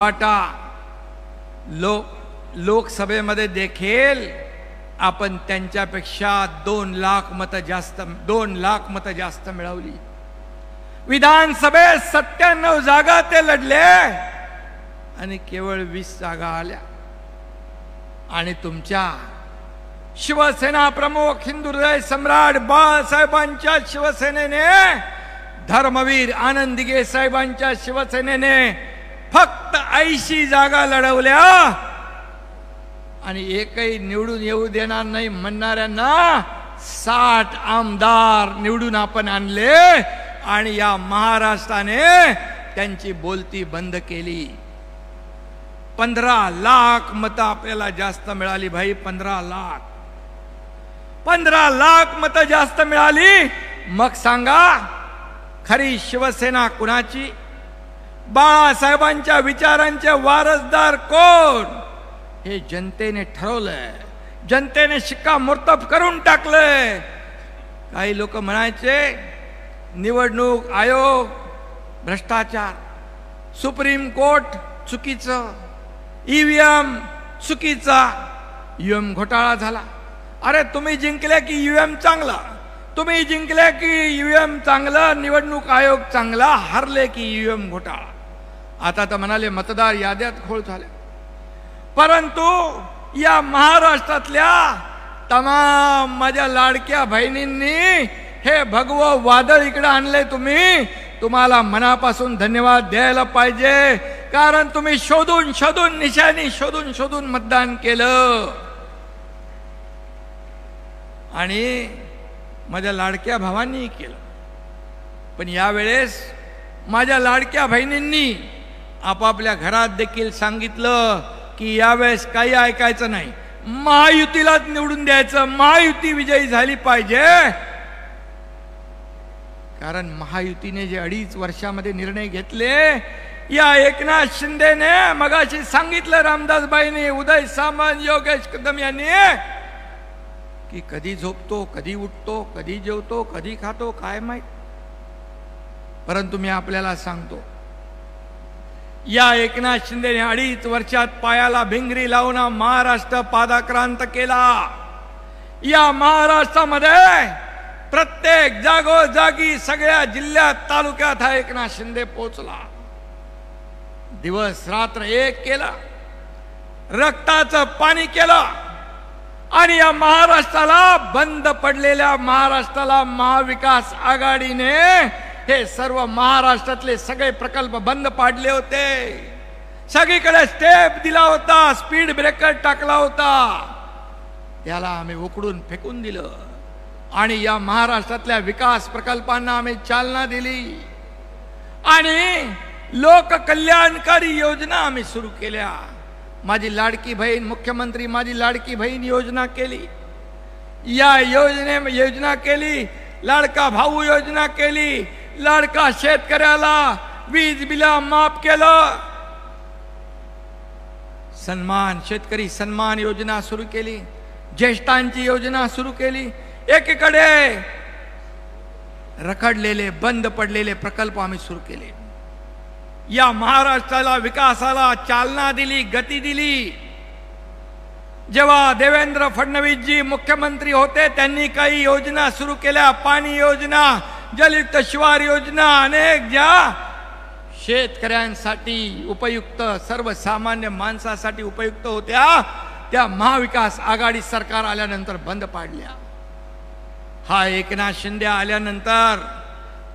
वाटा लोकसभेमध्ये देखील आपण त्यांच्यापेक्षा 2 लाख मतं जास्त मिळवली। विधानसभेत 97 जागा ते लढले आणि केवळ 20 जागा आल्या। आणि तुमच्या शिवसेना प्रमुख हिंदुहृदय सम्राट बाळासाहेबांच्या शिवसेनेने, धर्मवीर आनंद दिघे साहेबांच्या शिवसेनेने फक्त 80 जागा लढवल्या आणि एकही निवडून येऊ देणार नाही म्हणणाऱ्यांना 60 आमदार निवडून आपण आणले आणि या महाराष्ट्राने त्यांची बोलती बंद केली। 15 लाख मतं आपल्याला जास्त मिळाली भाई, 15 लाख मतं जास्त मिळाली। मग सांगा खरी शिवसेना कुणाची? बाळासाहेबांच्या विचारांचे वारसदार कोण हे जनतेने ठरवलंय, जनतेने शिक्कामोर्तब करून टाकलंय। काही लोक म्हणायचे निवडणूक आयोग भ्रष्टाचार, सुप्रीम कोर्ट चुकीचं, ईव्हीएम चुकीचा, ईव्हीएम घोटाळा झाला। अरे तुम्ही जिंकले की ईव्हीएम चांगला, तुम्ही जिंकले की ईव्हीएम चांगलं, निवडणूक आयोग चांगला, हरले की ईव्हीएम घोटाळा। आता तर म्हणाले मतदार याद्यात खोळ झाले। परंतु या महाराष्ट्रातल्या तमाम माझ्या लाडक्या बहिणींनी हे भगवं वादळ इकडे आणले। तुम्हाला मनापासून धन्यवाद द्यायला पाहिजे, कारण तुम्ही शोधून शोधून निशाणी शोधून शोधून मतदान केलं। आणि माझ्या लाडक्या भावांनी केलं। पण यावेळेस माझ्या लाडक्या बहिणींनी आपापल्या घरात देखील सांगितलं की यावेळेस काही ऐकायचं नाही, महायुतीलाच निवडून द्यायचं, महायुती विजयी झाली पाहिजे। कारण महायुतीने जे 2.5 वर्षामध्ये निर्णय घेतले, या एकनाथ शिंदेने मगाशी सांगितलं, रामदासबाईंनी, उदय सामंत, योगेश कदम यांनी, की कधी झोपतो, कधी उठतो, कधी जेवतो, कधी खातो काय माहित। परंतु मी आपल्याला सांगतो, या एकनाथ शिंदेने 2.5 वर्षात पायाला भिंगरी लावून महाराष्ट्र पादाक्रांत केला। या महाराष्ट्रामध्ये प्रत्येक जागोजागी सगळ्या जिल्ह्यात तालुक्यात हा एकनाथ शिंदे पोहोचला। दिवस रात्र एक केला, रक्ताचं पाणी केलं आणि या महाराष्ट्राला, बंद पडलेल्या महाराष्ट्राला महाविकास आघाडीने हे सर्व महाराष्ट्रातले सगळे प्रकल्प बंद पाडले होते। सगळीकडे स्टेप दिला होता, स्पीड ब्रेकर टाकला होता, त्याला आम्ही उकडून फेकून दिलं आणि या महाराष्ट्रातल्या विकास प्रकल्पांना आम्ही चालना दिली आणि लोककल्याणकारी योजना आम्ही सुरू केल्या। माझी लाडकी बहीण मुख्यमंत्री, माझी लाडकी बहीण योजना केली, या योजना केली, लाडका भाऊ योजना केली, लाडका शेतकऱ्याला वीज बिल माफ केलं, सन्मान शेतकरी सन्मान योजना सुरू केली, ज्येष्ठांची योजना सुरू केली। एकीकडे रखडलेले बंद पडलेले प्रकल्प आम्ही सुरू केले, या महाराष्ट्राला विकासाला चालना दिली, गती दिली। जेव्हा देवेंद्र फडणवीस जी मुख्यमंत्री होते त्यांनी काही योजना सुरू केल्या, पाणी योजना, जलयुक्त शिवार योजना, अनेक ज्या शेतकऱ्यांसाठी उपयुक्त, सर्वसामान्य माणसासाठी उपयुक्त होत्या, त्या महाविकास आघाडी सरकार आल्यानंतर बंद पाडल्या। हा एकनाथ शिंदे आल्यानंतर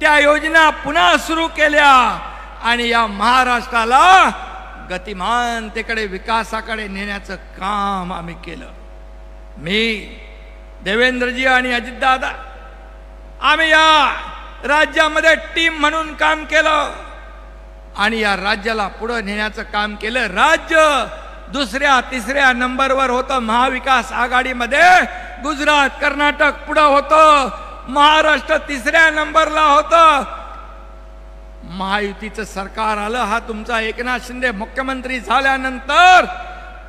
त्या योजना पुन्हा सुरू केल्या आणि या महाराष्ट्राला गतिमानतेकडे, विकासाकडे नेण्याचं काम आम्ही केलं। मी, देवेंद्रजी आणि अजितदादा, आम्ही या राज्यामध्ये टीम म्हणून काम केलं आणि या राज्याला पुढे नेण्याचं काम केलं। राज्य 2ऱ्या 3ऱ्या नंबरवर होतं महाविकास आघाडीमध्ये, गुजरात कर्नाटक पुढे होतं, महाराष्ट्र 3ऱ्या नंबरला होतं। महायुतीचं सरकार आलं, हा तुमचा एकनाथ शिंदे मुख्यमंत्री झाल्यानंतर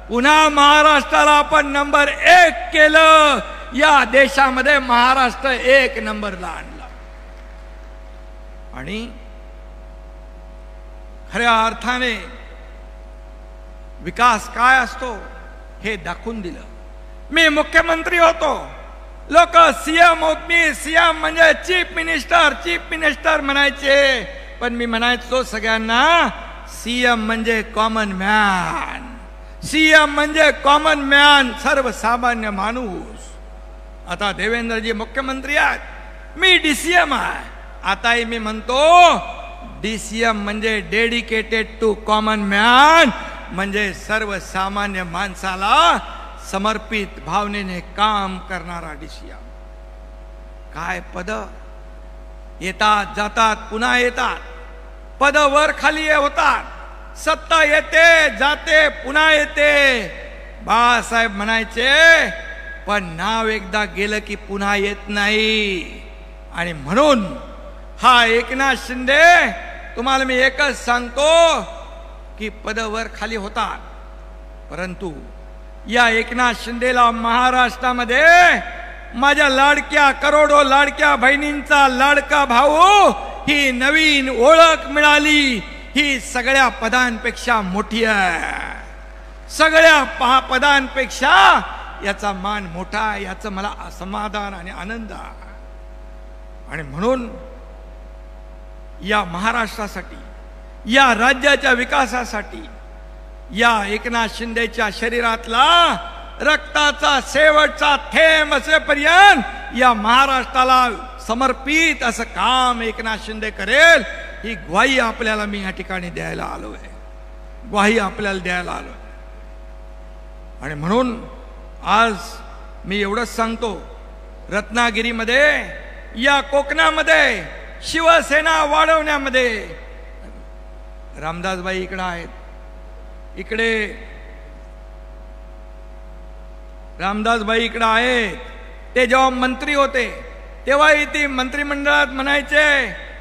पुन्हा महाराष्ट्राला आपण नंबर 1 केलं, या देशामध्ये महाराष्ट्र 1 नंबरला आणला। आणि खऱ्या अर्थाने विकास काय असतो हे दाखवून दिलं. मी मुख्यमंत्री होतो, लोक सीएम होत, मी सीएम म्हणजे चीफ मिनिस्टर म्हणायचे, पण मी म्हणायचो सगळ्यांना सीएम म्हणजे कॉमन मॅन, सीएम म्हणजे कॉमन मॅन, सर्वसामान्य माणूस. आता देवेंद्रजी मुख्यमंत्री आहेत, मी डीसीएम आहे. आताही मी म्हणतो डीसीएम म्हणजे डेडिकेटेड टू कॉमन मॅन, म्हणजे सर्वसामान्य माणसाला समर्पित भावनेने काम करणारा डीसीएम. काय पद येतात जातात पुन्हा येतात, पद वर खाली होतात, सत्ता येते जाते पुन्हा येते. बाळासाहेब म्हणायचे पण नाव एकदा गेलं की पुन्हा येत नाही. आणि म्हणून हा एकनाथ शिंदे, तुम्हाला मी एकच सांगतो की पद वर खाली होतात, परंतु या एकनाथ शिंदेला महाराष्ट्रामध्ये माझ्या लाडक्या करोडो लाडक्या बहिणींचा लाडका भाऊ ही नवीन ओळख मिळाली. ही सगळ्या पदांपेक्षा मोठी आहे, सगळ्या पदांपेक्षा याचा मान मोठा आहे, याचं मला समाधान आणि आनंद आहे. आणि म्हणून या महाराष्ट्रासाठी, या राज्याच्या विकासासाठी, या एकनाथ शिंदेच्या शरीरातला रक्ताचा शेवटचा थेंब असेपर्यंत या महाराष्ट्राला समर्पित असं काम एकनाथ शिंदे करेल, ही ग्वाही आपल्याला मी या ठिकाणी द्यायला आलोय, ग्वाही आपल्याला द्यायला आलोय. आणि म्हणून आज मी एवढंच सांगतो, रत्नागिरीमध्ये या कोकणामध्ये शिवसेना वाढवण्यामध्ये रामदासबाई इकडे आहेत, इकडे रामदासबाई इकडे आहेत. ते जेव्हा मंत्री होते तेव्हाही ती मंत्रिमंडळात म्हणायचे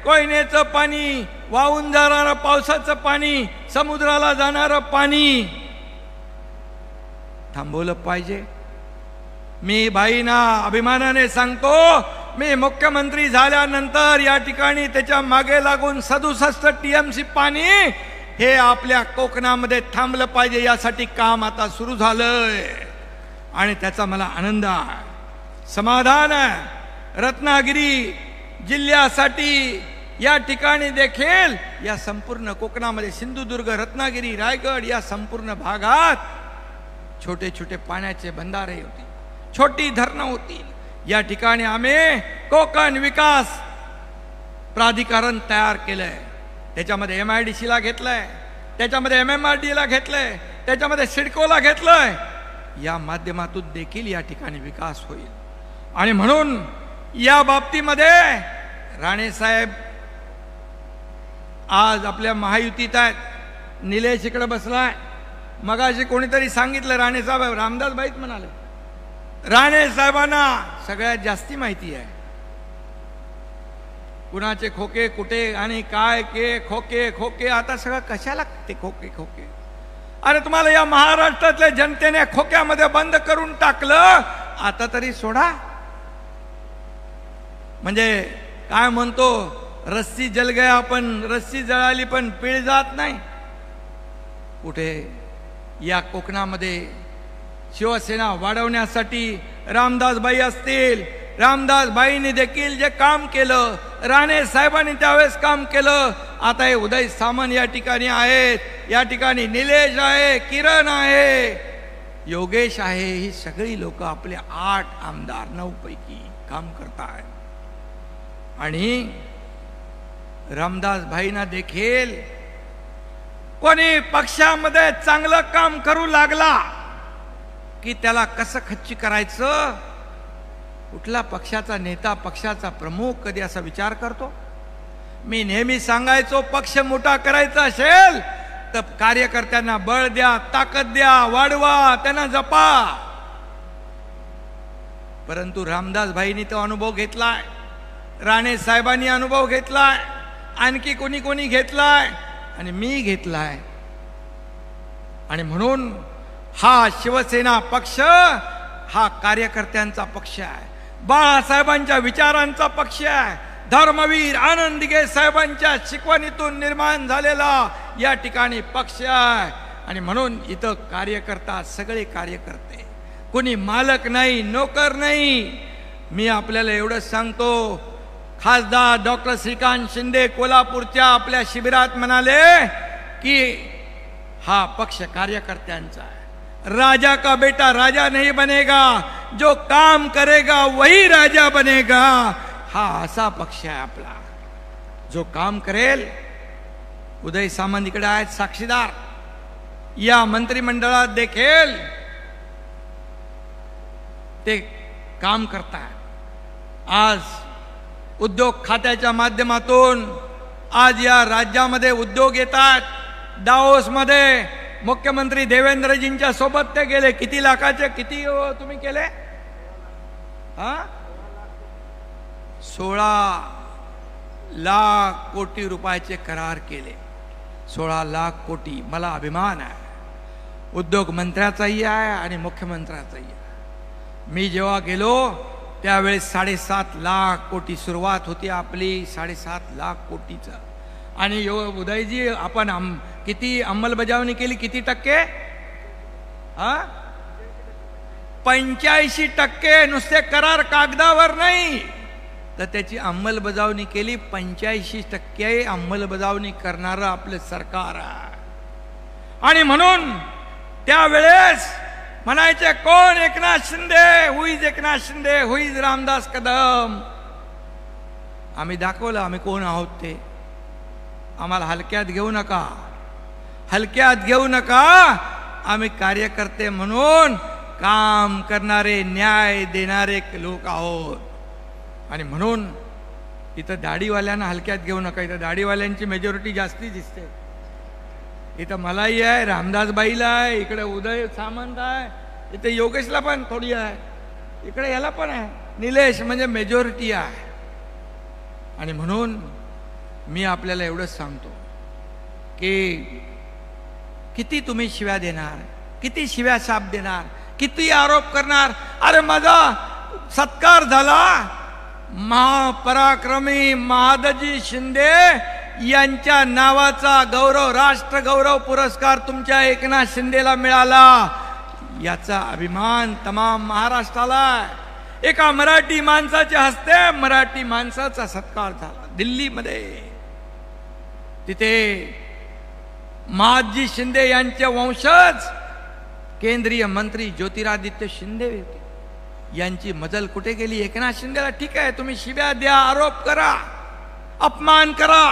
कोयनेचं पाणी, वाहून जाणारं पावसाचं पाणी, समुद्राला जाणारं पाणी थांबवलं पाहिजे. मी बाईंना अभिमानाने सांगतो, मी मुख्यमंत्री झाल्यानंतर या ठिकाणी त्याच्या मागे लागून 67 टीएमसी पाणी हे आपल्या कोकणामध्ये थांबलं पाहिजे, यासाठी काम आता सुरू झालंय आणि त्याचा मला आनंद आहे, समाधान आहे. रत्नागिरी जिल्ह्यासाठी या ठिकाणी देखील या संपूर्ण कोकणामध्ये सिंधुदुर्ग, रत्नागिरी, रायगड या संपूर्ण भागात छोटे छोटे पाण्याचे बंधारे होतील, छोटी धरणं होतील. या ठिकाणी आम्ही कोकण विकास प्राधिकरण तयार केलंय, त्याच्यामध्ये MIDC ला घेतलंय, त्याच्यामध्ये MMRD ला घेतलंय, त्याच्यामध्ये सिडकोला घेतलंय. या माध्यमातून देखील या ठिकाणी विकास होईल. आणि म्हणून या बाबतीमध्ये राणे साहेब आज आपल्या महायुतीत आहेत. निलेश इकडे बसलाय, मगाशी कोणीतरी सांगितलं राणे साहेब, रामदासबाईच म्हणाले, राणे साहेबांना सगळ्यात जास्ती माहिती आहे कुणाचे खोके कुठे आणि काय के खोके खोके. आता सगळं कशाला ते खोके खोके? अरे तुम्हाला या महाराष्ट्रातल्या जनतेने खोक्यामध्ये बंद करून टाकलं, आता तरी सोडा. म्हणजे काय म्हणतो, रस्सी जल गया पण रस्सी जळाली पण पीळ जात नाही. कुठे या कोकणामध्ये शिवसेना वाढवण्यासाठी रामदासबाई असतील, रामदासबाईंनी देखील जे काम केलं, राणे साहेबांनी त्यावेळेस काम केलं. आता हे उदय सामंत या ठिकाणी आहेत, या ठिकाणी निलेश आहे, किरण आहे, योगेश आहे. ही सगळी लोक आपले 8 आमदार 9 पैकी काम करतात. आणि रामदासबाईंना देखील कोणी पक्षामध्ये चांगलं काम करू लागला की त्याला कसं खच्ची करायचं, कुठला पक्षाचा नेता, पक्षाचा प्रमुख कधी असा विचार करतो? मी नेहमी सांगायचो, पक्ष मोठा करायचा असेल तर कार्यकर्त्यांना बळ द्या, ताकद द्या, वाढवा, त्यांना जपा. परंतु रामदासबाईंनी तो अनुभव घेतलाय, राणे साहेबांनी अनुभव घेतलाय, आणखी कोणी कोणी घेतलाय आणि मी घेतलाय. आणि म्हणून हा शिवसेना पक्ष हा कार्यकर्त्यांचा पक्ष आहे, बाळासाहेबांच्या विचारांचा पक्ष आहे, धर्मवीर आनंद दिघे साहेबांच्या शिकवणीतून निर्माण झालेला या ठिकाणी पक्ष आहे. आणि म्हणून इथं कार्यकर्ता सगळे कार्यकर्ते, कोणी मालक नाही, नोकर नाही. मी आपल्याला एवढंच सांगतो, खासदार डॉक्टर श्रीकांत शिंदे कोल्हापूरच्या आपल्या शिबिरात म्हणाले की हा पक्ष कार्यकर्त्यांचा है, राजा का बेटा राजा नहीं बनेगा, जो काम करेगा वही राजा बनेगा. हा असा पक्ष आहे आपला, जो काम करेल. उदय सामंत इकडे आहेत साक्षीदार, या मंत्रिमंडळात देखील ते काम करतात. आज उद्योग खात्याच्या माध्यमातून आज या राज्यामध्ये उद्योग येतात. दाओस मध्ये मुख्यमंत्री देवेंद्रजींच्या सोबत ते गेले. किती लाखाचे किती तुम्ही केले? 16 लाख कोटी रुपयाचे करार केले. 16 लाख कोटी. मला अभिमान आहे, उद्योग मंत्र्याचाही आहे आणि मुख्यमंत्र्याचाही आहे. मी जेव्हा गेलो त्यावेळेस 7.5 लाख कोटी सुरुवात होती आपली, 7.5 लाख कोटीचं. आणि उदयजी आपण किती अंमलबजावणी केली? किती टक्के? 85%. नुसते करार कागदावर नाही तर त्याची अंमलबजावणी केली. 85% अंमलबजावणी करणारं आपलं सरकार आहे. आणि म्हणून त्यावेळेस म्हणायचे कोण? Eknath Shinde. Who is Eknath Shinde? Who is Ramdas Kadam? आम्ही दाखवलं आम्ही कोण आहोत ते. आम्हाला हलक्यात घेऊ नका, हलक्यात घेऊ नका. आम्ही कार्यकर्ते म्हणून काम करणारे, न्याय देणारे लोक आहोत. आणि म्हणून इथं दाढीवाल्यांना हलक्यात घेऊ नका. इथं दाढीवाल्यांची मेजॉरिटी जास्ती दिसते. इथं मलाही आहे, रामदासबाईला आहे, इकडे उदय सामंत आहे, इथे योगेशला पण थोडी आहे, इकडे याला पण आहे, निलेश. म्हणजे मेजॉरिटी आहे. आणि म्हणून मी आपल्याला एवढंच सांगतो की किती तुम्ही शिव्या देणार, किती शिव्या शाप देणार, किती आरोप करणार. अरे माझा सत्कार झाला, महापराक्रमी महादजी शिंदे यांच्या नावाचा गौरव, राष्ट्र गौरव पुरस्कार तुमच्या एकनाथ शिंदेला मिळाला. याचा अभिमान तमाम महाराष्ट्राला. एका मराठी माणसाच्या हस्ते मराठी माणसाचा सत्कार झाला दिल्लीमध्ये. तिथे महादजी शिंदे यांचे वंशज केंद्रीय मंत्री ज्योतिरादित्य शिंदे यांची मजल कुठे गेली? एकनाथ शिंदेला ठीक आहे तुम्ही शिव्या द्या, आरोप करा, अपमान करा,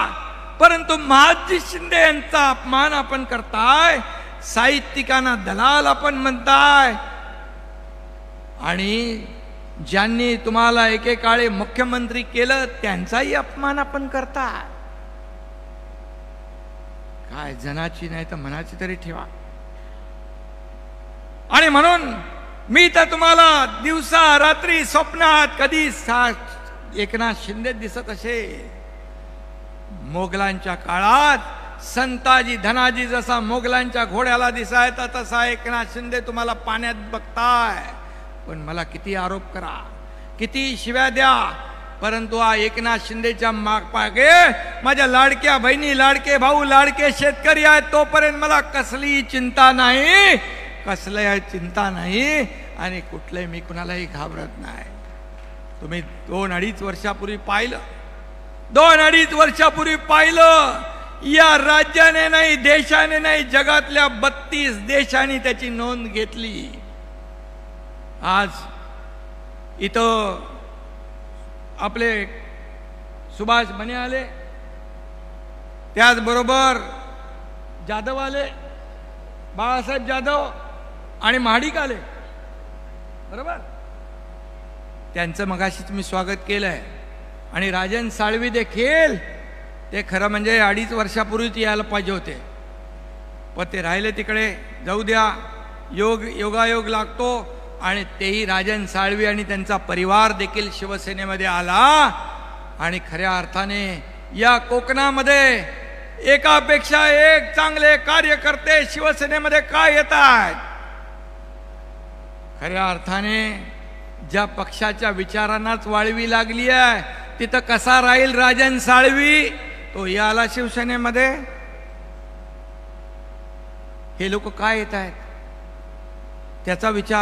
परंतु महादजी शिंदे यांचा अपमान आपण करताय, साहित्यिकांना दलाल आपण म्हणताय. आणि ज्यांनी तुम्हाला एकेकाळी मुख्यमंत्री केलं त्यांचाही अपमान आपण करताय. काय जनाची नाही तर मनाची तरी ठेवा. आणि म्हणून मी तर तुम्हाला दिवसा रात्री स्वप्नात कधी एकनाथ शिंदे दिसत असे. मोगलांच्या काळात संताजी धनाजी जसा मोगलांच्या घोड्याला दिसायचा तसा एकनाथ शिंदे तुम्हाला पाण्यात बघताय. पण मला किती आरोप करा, किती शिव्या द्या, परंतु एकनाथ शिंदेच्या मागे माझ्या लाडक्या बहिणी, लाडके भाऊ, लाडके शेतकरी आहेत. तोपर्यंत मला कसली चिंता नाही, कसली चिंता नाही. आणि कुठलंही मी कुणालाही घाबरत नाही. तुम्ही 2-2.5 वर्षापूर्वी पाहिलं, 2-2.5 वर्षापूर्वी पाहिलं, या राज्याने नाही, देशाने नाही, जगातल्या 32 देशांनी त्याची नोंद घेतली. आज इथं आपले सुभाष बने आले, त्याचबरोबर जाधव आले, बाळासाहेब जाधव आणि महाडिक आले, बरोबर. त्यांचं मगाशीच मी स्वागत केलंय. आणि राजन साळवी देखील, ते खरं म्हणजे 2.5 वर्षापूर्वीच यायला पाहिजे होते, पण ते राहिले तिकडे. जाऊ द्या, योगायोग लागतो. आणि तेही राजन साळवी आणि त्यांचा परिवार देखील शिवसेनेमध्ये आला. आणि खऱ्या अर्थाने या कोकणामध्ये एकापेक्षा एक चांगले कार्यकर्ते शिवसेनेमध्ये काय येत आहेत. खऱ्या अर्थाने ज्या पक्षाच्या विचारांनाच वाळवी लागली आहे तिथं कसा राहील राजन साळवी? तो याला शिवसेनेमध्ये. हे लोक काय येत आहेत त्याचा विचार